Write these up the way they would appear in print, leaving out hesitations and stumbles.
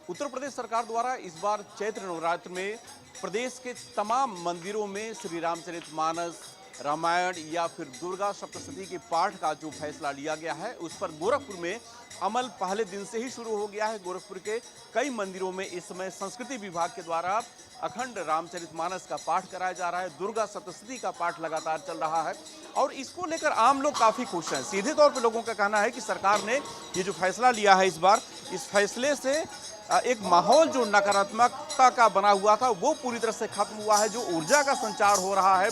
उत्तर प्रदेश सरकार द्वारा इस बार चैत्र नवरात्र में प्रदेश के तमाम मंदिरों में श्री रामचरितमानस, रामायण या फिर दुर्गा सप्तशती के पाठ का जो फैसला लिया गया है उस पर गोरखपुर में अमल पहले दिन से ही शुरू हो गया है। गोरखपुर के कई मंदिरों में इस समय संस्कृति विभाग के द्वारा अखंड रामचरितमानस का पाठ कराया जा रहा है। दुर्गा सप्तशती का पाठ लगातार चल रहा है और इसको लेकर आम लोग काफ़ी खुश हैं। सीधे तौर पर लोगों का कहना है कि सरकार ने ये जो फैसला लिया है इस बार, इस फैसले से एक माहौल जो नकारात्मकता का बना हुआ था वो पूरी तरह से खत्म हुआ है। जो ऊर्जा का संचार हो रहा है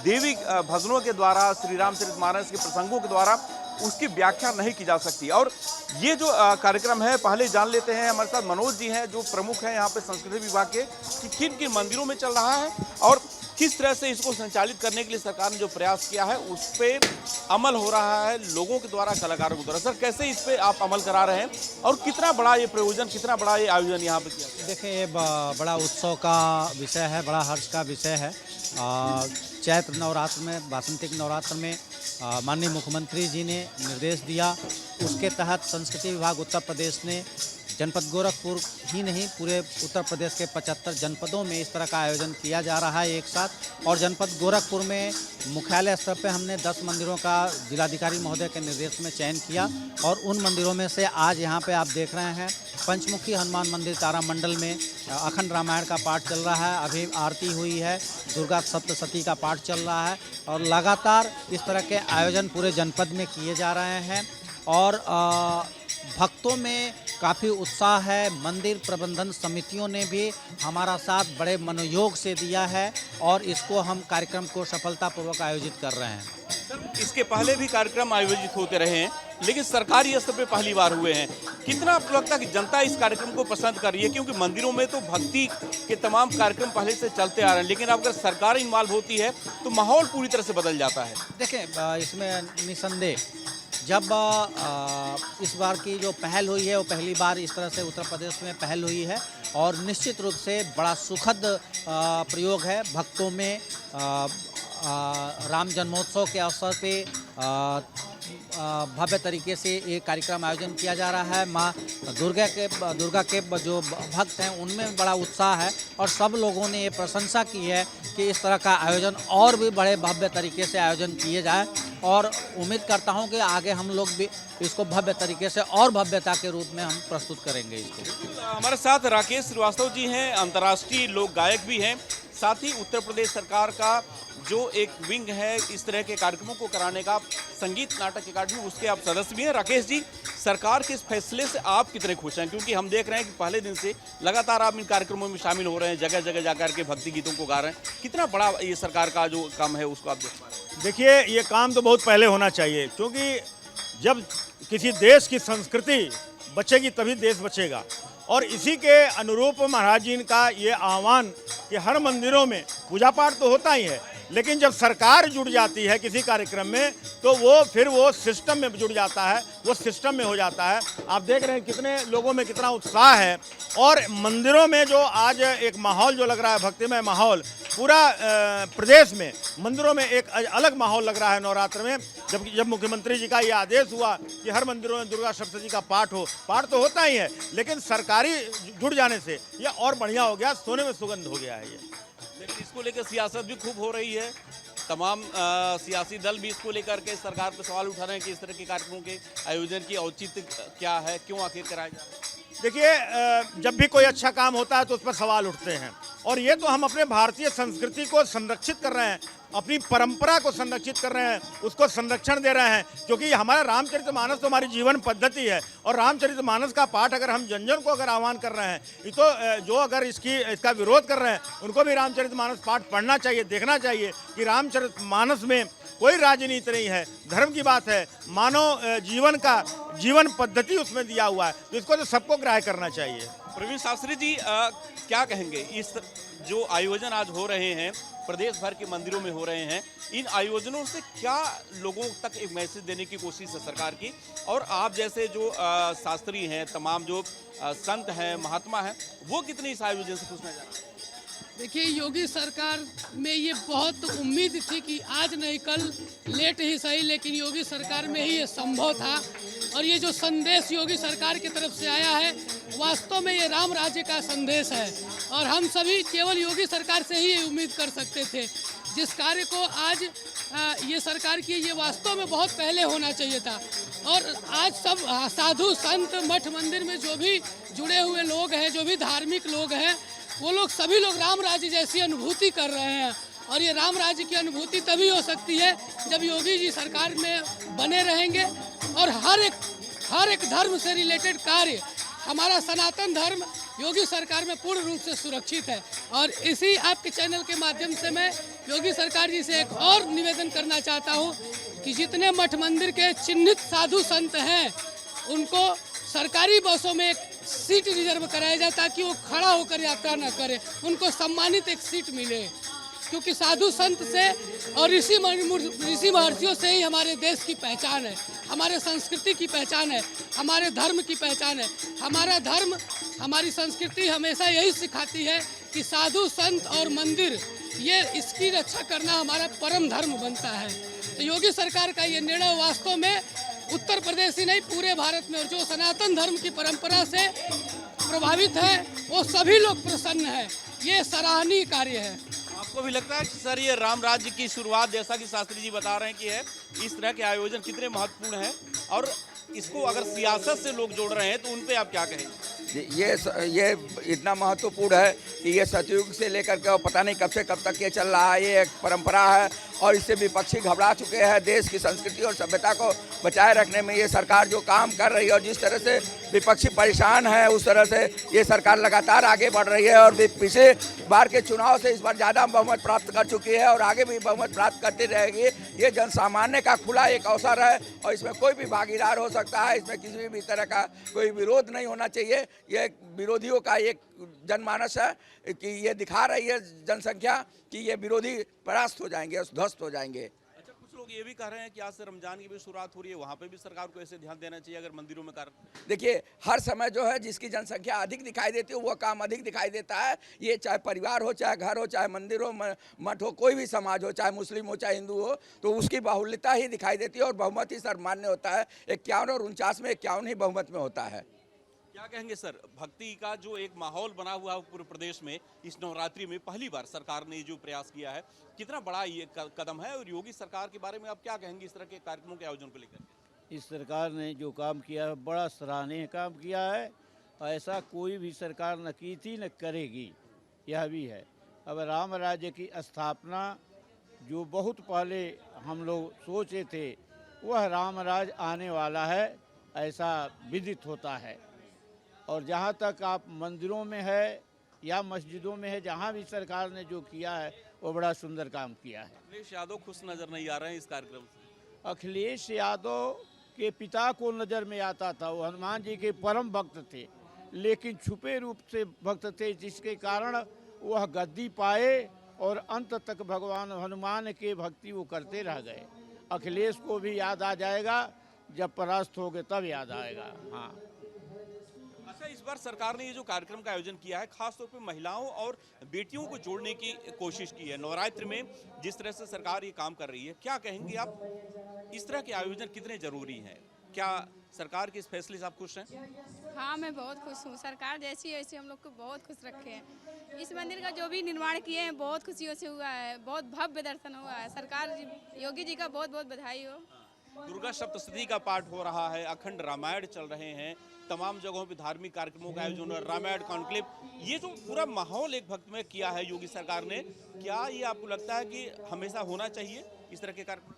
देवी भजनों के द्वारा, श्री रामचरितमानस के प्रसंगों के द्वारा, उसकी व्याख्या नहीं की जा सकती। और ये जो कार्यक्रम है, पहले जान लेते हैं, हमारे साथ मनोज जी हैं जो प्रमुख हैं यहाँ पे संस्कृति विभाग के, कि किन किन मंदिरों में चल रहा है और किस तरह से इसको संचालित करने के लिए सरकार ने जो प्रयास किया है उस पर अमल हो रहा है लोगों के द्वारा, कलाकारों के द्वारा। सर, कैसे इस पर आप अमल करा रहे हैं और कितना बड़ा ये प्रयोजन, कितना बड़ा ये आयोजन यहाँ पे किया? देखिए, ये बड़ा उत्सव का विषय है, बड़ा हर्ष का विषय है। चैत्र नवरात्र में, वासंतिक नवरात्र में माननीय मुख्यमंत्री जी ने निर्देश दिया, उसके तहत संस्कृति विभाग उत्तर प्रदेश ने जनपद गोरखपुर ही नहीं पूरे उत्तर प्रदेश के 75 जनपदों में इस तरह का आयोजन किया जा रहा है एक साथ। और जनपद गोरखपुर में मुख्यालय स्तर पे हमने 10 मंदिरों का जिलाधिकारी महोदय के निर्देश में चयन किया और उन मंदिरों में से आज यहाँ पे आप देख रहे हैं पंचमुखी हनुमान मंदिर तारामंडल में अखंड रामायण का पाठ चल रहा है। अभी आरती हुई है, दुर्गा सप्तशती का पाठ चल रहा है और लगातार इस तरह के आयोजन पूरे जनपद में किए जा रहे हैं और भक्तों में काफ़ी उत्साह है। मंदिर प्रबंधन समितियों ने भी हमारा साथ बड़े मनोयोग से दिया है और इसको हम कार्यक्रम को सफलतापूर्वक आयोजित कर रहे हैं। सर, इसके पहले भी कार्यक्रम आयोजित होते रहे हैं लेकिन सरकारी स्तर पे पहली बार हुए हैं। कितना आपको लगता है कि जनता इस कार्यक्रम को पसंद कर रही है? क्योंकि मंदिरों में तो भक्ति के तमाम कार्यक्रम पहले से चलते आ रहे हैं, लेकिन अगर सरकार इन्वॉल्व होती है तो माहौल पूरी तरह से बदल जाता है। देखें, इसमें निसंदेह जब इस बार की जो पहल हुई है वो पहली बार इस तरह से उत्तर प्रदेश में पहल हुई है और निश्चित रूप से बड़ा सुखद प्रयोग है। भक्तों में राम जन्मोत्सव के अवसर पे भव्य तरीके से ये कार्यक्रम आयोजन किया जा रहा है। माँ दुर्गा के जो भक्त हैं उनमें बड़ा उत्साह है और सब लोगों ने ये प्रशंसा की है कि इस तरह का आयोजन और भी बड़े भव्य तरीके से आयोजन किए जाए और उम्मीद करता हूं कि आगे हम लोग भी इसको भव्य तरीके से और भव्यता के रूप में हम प्रस्तुत करेंगे इसको। हमारे साथ राकेश श्रीवास्तव जी हैं, अंतर्राष्ट्रीय लोक गायक भी हैं, साथ ही उत्तर प्रदेश सरकार का जो एक विंग है इस तरह के कार्यक्रमों को कराने का, संगीत नाटक अकादमी, उसके आप सदस्य भी हैं। राकेश जी, सरकार के इस फैसले से आप कितने खुश हैं? क्योंकि हम देख रहे हैं कि पहले दिन से लगातार आप इन कार्यक्रमों में शामिल हो रहे हैं, जगह जगह जाकर के भक्ति गीतों को गा रहे हैं। कितना बड़ा ये सरकार का जो काम है उसको आप देख पा रहे हैं? देखिए, ये काम तो बहुत पहले होना चाहिए, क्योंकि जब किसी देश की संस्कृति बचेगी तभी देश बचेगा। और इसी के अनुरूप महाराज जी का ये आह्वान कि हर मंदिरों में पूजा पाठ तो होता ही है, लेकिन जब सरकार जुड़ जाती है किसी कार्यक्रम में तो फिर वो सिस्टम में जुड़ जाता है, वो सिस्टम में हो जाता है। आप देख रहे हैं कितने लोगों में कितना उत्साह है। और मंदिरों में जो आज एक माहौल जो लग रहा है, भक्तिमय माहौल, पूरा प्रदेश में मंदिरों में एक अलग माहौल लग रहा है नवरात्र में। जब मुख्यमंत्री जी का ये आदेश हुआ कि हर मंदिरों में दुर्गा सप्तशती का पाठ हो, पाठ तो होता ही है, लेकिन सरकारी जुड़ जाने से ये और बढ़िया हो गया, सोने में सुगंध हो गया है ये। लेकिन इसको लेकर सियासत भी खूब हो रही है। तमाम सियासी दल भी इसको लेकर के सरकार पर सवाल उठा रहे हैं कि इस तरह के कार्यक्रमों के आयोजन की औचित्य क्या है, क्यों आखिर कराया जा रहा है? देखिए, जब भी कोई अच्छा काम होता है तो उस पर सवाल उठते हैं, और ये तो हम अपने भारतीय संस्कृति को संरक्षित कर रहे हैं, अपनी परंपरा को संरक्षित कर रहे हैं, उसको संरक्षण दे रहे हैं। क्योंकि हमारा रामचरितमानस तो हमारी जीवन पद्धति है, और रामचरितमानस का पाठ अगर हम जन जन को अगर आह्वान कर रहे हैं, ये तो जो अगर इसका विरोध कर रहे हैं उनको भी रामचरितमानस पाठ पढ़ना चाहिए, देखना चाहिए कि रामचरितमानस में कोई राजनीति नहीं है, धर्म की बात है, मानव जीवन का जीवन पद्धति उसमें दिया हुआ है, तो इसको तो सबको ग्राह्य करना चाहिए। प्रवीण शास्त्री जी, क्या कहेंगे? इस जो आयोजन आज हो रहे हैं, प्रदेश भर के मंदिरों में हो रहे हैं, इन आयोजनों से क्या लोगों तक एक मैसेज देने की कोशिश है सरकार की? और आप जैसे जो शास्त्री हैं, तमाम जो संत हैं, महात्मा हैं, वो कितनी इस आयोजन से खुश नजर आ रहे हैं? देखिए, योगी सरकार में ये बहुत उम्मीद थी कि आज नहीं कल, लेट ही सही, लेकिन योगी सरकार में ही ये संभव था। और ये जो संदेश योगी सरकार की तरफ से आया है, वास्तव में ये राम राज्य का संदेश है, और हम सभी केवल योगी सरकार से ही ये उम्मीद कर सकते थे। जिस कार्य को आज ये सरकार की, ये वास्तव में बहुत पहले होना चाहिए था। और आज सब साधु संत, मठ मंदिर में जो भी जुड़े हुए लोग हैं, जो भी धार्मिक लोग हैं, वो लोग सभी लोग राम राज्य जैसी अनुभूति कर रहे हैं। और ये राम राज्य की अनुभूति तभी हो सकती है जब योगी जी सरकार में बने रहेंगे, और हर एक धर्म से रिलेटेड कार्य, हमारा सनातन धर्म योगी सरकार में पूर्ण रूप से सुरक्षित है। और इसी आपके चैनल के माध्यम से मैं योगी सरकार जी से एक और निवेदन करना चाहता हूँ कि जितने मठ मंदिर के चिन्हित साधु संत हैं, उनको सरकारी बसों में एक सीट रिजर्व कराया जाए, ताकि वो खड़ा होकर यात्रा न करे, उनको सम्मानित एक सीट मिले। क्योंकि साधु संत से और ऋषि महर्षियों से ही हमारे देश की पहचान है, हमारे संस्कृति की पहचान है, हमारे धर्म की पहचान है। हमारा धर्म, हमारी संस्कृति हमेशा यही सिखाती है कि साधु संत और मंदिर, ये इसकी रक्षा करना हमारा परम धर्म बनता है। तो योगी सरकार का ये निर्णय वास्तव में उत्तर प्रदेश ही नहीं, पूरे भारत में, और जो सनातन धर्म की परंपरा से प्रभावित है, वो सभी लोग प्रसन्न हैं। ये सराहनीय कार्य है। आपको भी लगता है कि सर ये राम राज्य की शुरुआत, जैसा कि शास्त्री जी बता रहे हैं कि है, इस तरह के आयोजन कितने महत्वपूर्ण हैं, और इसको अगर सियासत से लोग जोड़ रहे हैं तो उन पे आप क्या कहेंगे? ये इतना महत्वपूर्ण है कि ये सतयुग से लेकर के पता नहीं कब से कब तक ये चल रहा है, ये एक परंपरा है, और इससे विपक्षी घबरा चुके हैं। देश की संस्कृति और सभ्यता को बचाए रखने में ये सरकार जो काम कर रही है, और जिस तरह से विपक्षी परेशान है, उस तरह से ये सरकार लगातार आगे बढ़ रही है, और पिछले बार के चुनाव से इस बार ज़्यादा बहुमत प्राप्त कर चुकी है, और आगे भी बहुमत प्राप्त करती रहेगी। ये जन सामान्य का खुला एक अवसर है, और इसमें कोई भी भागीदार हो सकता है, इसमें किसी भी तरह का कोई विरोध नहीं होना चाहिए। ये विरोधियों का एक जनमानस है कि ये दिखा रही है जनसंख्या कि ये विरोधी परास्त हो जाएंगे, ध्वस्त हो जाएंगे। अच्छा, कुछ लोग ये भी कह रहे हैं कि आज से रमजान की भी शुरुआत हो रही है, वहाँ पे भी सरकार को ऐसे ध्यान देना चाहिए अगर मंदिरों में कार्य। देखिए, हर समय जो है जिसकी जनसंख्या अधिक दिखाई देती है वो काम अधिक दिखाई देता है। ये चाहे परिवार हो, चाहे घर हो, चाहे मंदिर हो, मठ हो, कोई भी समाज हो, चाहे मुस्लिम हो, चाहे हिंदू हो, तो उसकी बाहुल्यता ही दिखाई देती है, और बहुमत ही सर्वमान्य होता है। 51 और 49 में 51 ही बहुमत में होता है। क्या कहेंगे सर, भक्ति का जो एक माहौल बना हुआ है पूरे प्रदेश में, इस नवरात्रि में पहली बार सरकार ने जो प्रयास किया है, कितना बड़ा ये कदम है, और योगी सरकार के बारे में आप क्या कहेंगे इस तरह के कार्यक्रमों के आयोजन को लेकर? इस सरकार ने जो काम किया है, बड़ा सराहनीय काम किया है। ऐसा कोई भी सरकार न की थी न करेगी, यह भी है। अब राम राज्य की स्थापना जो बहुत पहले हम लोग सोचे थे वह रामराज आने वाला है, ऐसा विदित होता है। और जहाँ तक आप मंदिरों में है या मस्जिदों में है, जहाँ भी सरकार ने जो किया है वो बड़ा सुंदर काम किया है। अखिलेश यादव खुश नजर नहीं आ रहे हैं इस कार्यक्रम से। अखिलेश यादव के पिता को नज़र में आता था, वो हनुमान जी के परम भक्त थे, लेकिन छुपे रूप से भक्त थे, जिसके कारण वह गद्दी पाए और अंत तक भगवान हनुमान के भक्ति वो करते रह गए। अखिलेश को भी याद आ जाएगा, जब परास्त हो गए तब याद आएगा। हाँ, अच्छा, इस बार सरकार ने ये जो कार्यक्रम का आयोजन किया है खासतौर पे महिलाओं और बेटियों को जोड़ने की कोशिश की है। नवरात्र में जिस तरह से सरकार ये काम कर रही है, क्या कहेंगे आप, इस तरह के आयोजन कितने जरूरी हैं? क्या सरकार के इस फैसले से आप खुश हैं? हाँ, मैं बहुत खुश हूँ। सरकार जैसी है वैसी हम लोग को बहुत खुश रखे हैं। इस मंदिर का जो भी निर्माण किए हैं बहुत खुशियों से हुआ है, बहुत भव्य दर्शन हुआ है। सरकार योगी जी का बहुत बहुत बधाई हो। दुर्गा सप्तशती का पाठ हो रहा है, अखंड रामायण चल रहे हैं, तमाम जगहों पे धार्मिक कार्यक्रमों का आयोजन, रामायण कॉन्क्लेव, ये जो पूरा माहौल एक भक्त में किया है योगी सरकार ने, क्या ये आपको लगता है कि हमेशा होना चाहिए इस तरह के कार्यक्रम?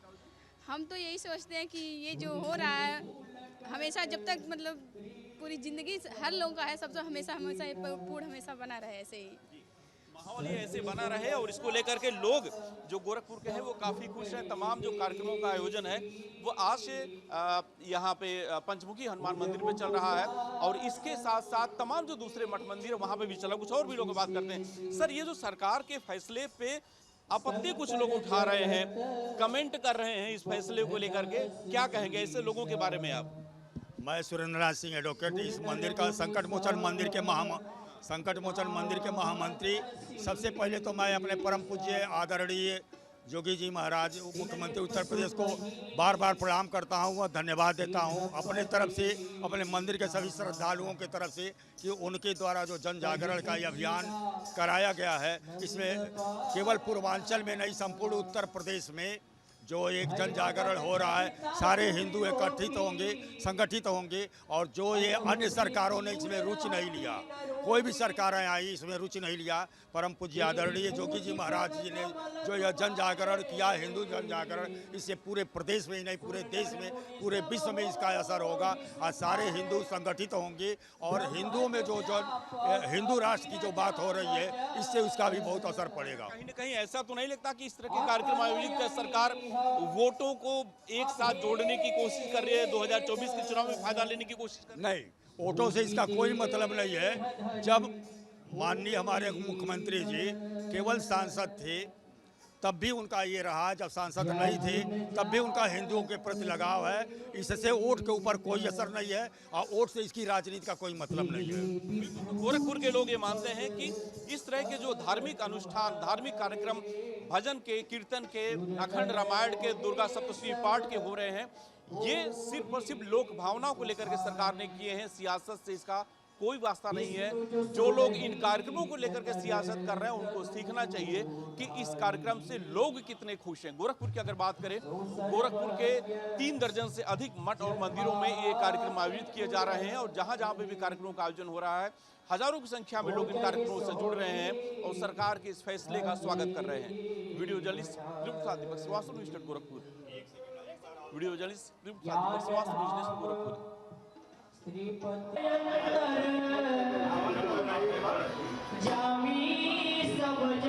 हम तो यही सोचते हैं कि ये जो हो रहा है हमेशा, जब तक मतलब पूरी जिंदगी हर लोगों का है, सबसे हमेशा हमेशा ये पूर्ण हमेशा बना रहे ऐसे ही। माहौल ये ऐसे बना रहे और इसको लेकर के लोग जो गोरखपुर के हैं वो काफ़ी खुश हैं। तमाम जो कार्यक्रमों का आयोजन है वो आज से यहाँ पे पंचमुखी हनुमान मंदिर में चल रहा है और इसके साथ साथ तमाम जो दूसरे मठ मंदिर है वहाँ पे भी चला। कुछ और भी लोग बात करते हैं। सर, ये जो सरकार के फैसले पे आपत्ति कुछ लोग उठा रहे हैं, कमेंट कर रहे हैं इस फैसले को लेकर के, क्या कहेंगे ऐसे लोगों के बारे में आप? मैं सुरेंद्र नाथ सिंह एडवोकेट, इस मंदिर का संकट मोचन मंदिर के महामंत्री। सबसे पहले तो मैं अपने परम पूज्य आदरणीय योगी जी महाराज मुख्यमंत्री उत्तर प्रदेश को बार बार प्रणाम करता हूँ और धन्यवाद देता हूँ अपने तरफ से, अपने मंदिर के सभी श्रद्धालुओं के तरफ से, कि उनके द्वारा जो जन जागरण का ये अभियान कराया गया है, इसमें केवल पूर्वांचल में नहीं संपूर्ण उत्तर प्रदेश में जो एक जन जागरण हो रहा है, सारे हिंदू एकत्रित होंगे, संगठित होंगे। और जो ये अन्य सरकारों ने इसमें रुचि नहीं लिया, कोई भी सरकारें आई इसमें रुचि नहीं लिया, परम पूज्य आदरणीय योगी जी महाराज जी ने जो यह जन जागरण किया, हिंदू जन जागरण, इससे पूरे प्रदेश में ही नहीं पूरे देश में, पूरे विश्व में इसका असर होगा और सारे हिंदू संगठित होंगे। और हिंदुओं में जो हिंदू राष्ट्र की जो बात हो रही है, इससे उसका भी बहुत असर पड़ेगा। कहीं न कहीं ऐसा तो नहीं लगता कि इस तरह के कार्यक्रम आयोजित कर सरकार वोटों को एक साथ जोड़ने की कोशिश कर रही है, 2024 के चुनाव में फायदा लेने की कोशिश कर रही है? नहीं, वोटों से इसका कोई मतलब नहीं है। जब माननीय हमारे मुख्यमंत्री जी केवल सांसद थे तब भी उनका ये रहा, जब सांसद नहीं थे तब भी उनका हिंदुओं के प्रति लगाव है। इससे वोट के ऊपर कोई असर नहीं है और वोट से इसकी राजनीति का कोई मतलब नहीं है। गोरखपुर के लोग ये मानते हैं कि इस तरह के जो धार्मिक अनुष्ठान, धार्मिक कार्यक्रम, भजन के, कीर्तन के, अखंड रामायण के, दुर्गा सप्तशती पाठ के हो रहे हैं, ये सिर्फ और सिर्फ लोक भावनाओं को लेकर के सरकार ने किए हैं। सियासत से इसका कोई वास्ता नहीं है। जो लोग इन कार्यक्रमों को लेकर के सियासत कर रहे हैं उनको सीखना चाहिए कि इस कार्यक्रम से लोग कितने खुश हैं। गोरखपुर की अगर बात करें, गोरखपुर के 3 दर्जन से अधिक मठ और मंदिरों में ये कार्यक्रम आयोजित किए जा रहे हैं और जहां जहां पे भी कार्यक्रमों का आयोजन हो रहा है, हजारों की संख्या में लोग इन कार्यक्रमों से जुड़ रहे हैं और सरकार के इस फैसले का स्वागत कर रहे हैं। Video journalist Deepak Srivastava, news network Gorakhpur. Video journalist Deepak Srivastava, news network Gorakhpur. जामी सब